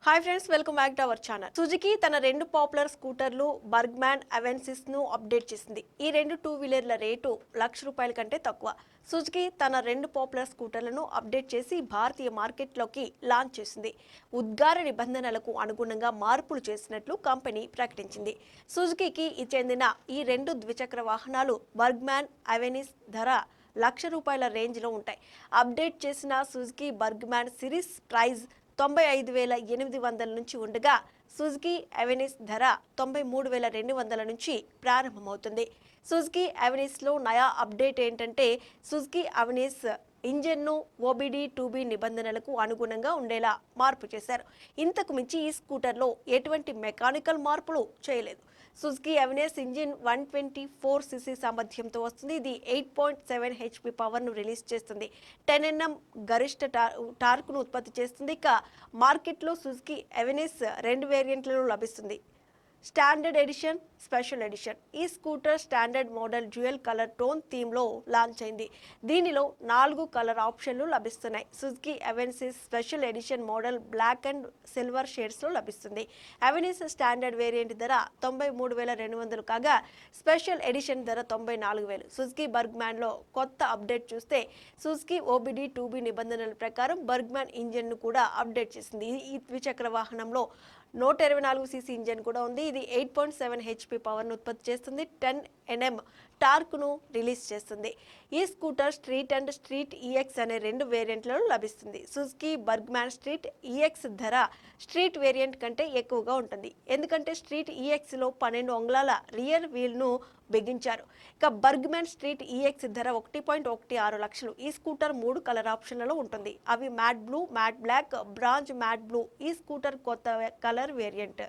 Hi friends, welcome back to our channel. Suzuki తన రెండు popular స్కూటర్లు Burgman అవెన్సిస్ ను update చేసింది. ఈ రెండు టూ వీలర్ల రేటు ₹1,00,000 కంటే తక్కువ. సుజుకి తన రెండు పాపులర్ స్కూటర్లను అప్డేట్ చేసి భారతీయ మార్కెట్లోకి లాంచ్ చేసింది. ఉద్గార నిబంధనలకు అనుగుణంగా మార్పులు చేసినట్లు కంపెనీ ప్రకటించింది. సుజుకి చెందిన ఈ రెండు ద్విచక్ర వాహనాలు బర్గ్మాన్ అవెనిస్ ధర ₹1,00,000 రేంజ్లో ఉంటాయి. అప్డేట్ చేసిన సుజుకి బర్గ్మాన్ సిరీస్ ప్రైజ్ 95,800 నుంచి ఉండగా సుజుకి అవెనిస్ ధర 93,200 నుంచి ప్రారంభమవుతుంది. సుజుకి అవెనిస్లో నయా అప్డేట్ ఏంటంటే సుజుకి అవెనిస్ ఇంజన్ను ఓబిడి 2బి నిబంధనలకు అనుగుణంగా ఉండేలా మార్పు చేశారు. ఇంతకు మించి ఈ స్కూటర్లో ఎటువంటి మెకానికల్ మార్పులు చేయలేదు. సుజుకి అవెనిస్ ఇంజిన్ 124cc సామర్థ్యంతో వస్తుంది. ఇది 8.7 HP పవర్ను రిలీజ్ చేస్తుంది. 10 Nm గరిష్ట టార్క్ను ఉత్పత్తి చేస్తుంది. ఇక మార్కెట్లో సుజుకి అవెనిస్ రెండు వేరియంట్లలో లభిస్తుంది: స్టాండర్డ్ ఎడిషన్, స్పెషల్ ఎడిషన్. ఈ scooter standard model dual colour tone థీమ్లో లాంచ్ అయింది. దీనిలో 4 కలర్ ఆప్షన్లు లభిస్తున్నాయి. Suzuki Avenis special edition model black and silver షేడ్స్లో లభిస్తుంది. అవెనిస్ స్టాండర్డ్ వేరియంట్ ధర 93,200 కాగా స్పెషల్ ఎడిషన్ ధర 94,000. సుజుకి బర్గ్మాన్లో కొత్త అప్డేట్ చూస్తే సుజుకి ఓబిడి 2బి నిబంధనల ప్రకారం బర్గ్మాన్ ఇంజన్ను కూడా అప్డేట్ చేసింది. ఈ ద్విచక్ర వాహనంలో 124cc ఇంజన్ కూడా ఉంది. ఇది 8.7 HP పవర్ను ఉత్పత్తి చేస్తుంది. 10 Nm టార్క్ను రిలీజ్ చేస్తుంది. ఈ scooter street and street EX అనే రెండు వేరియంట్లలో లభిస్తుంది. సుజుకి బర్గ్మాన్ స్ట్రీట్ ఈఎక్స్ ధర స్ట్రీట్ వేరియంట్ కంటే ఎక్కువగా ఉంటుంది. ఎందుకంటే స్ట్రీట్ ఈఎక్స్లో 12 అంగుళాల రియర్ వీల్ను బిగించారు. ఇక బర్గ్మాన్ స్ట్రీట్ ఈఎక్స్ ధర 1.16 లక్షలు. ఈ స్కూటర్ 3 కలర్ ఆప్షన్లలో ఉంటుంది. అవి matte blue, matte black, bronze matte blue. ఈ స్కూటర్ కొత్త కలర్ వేరియంట్.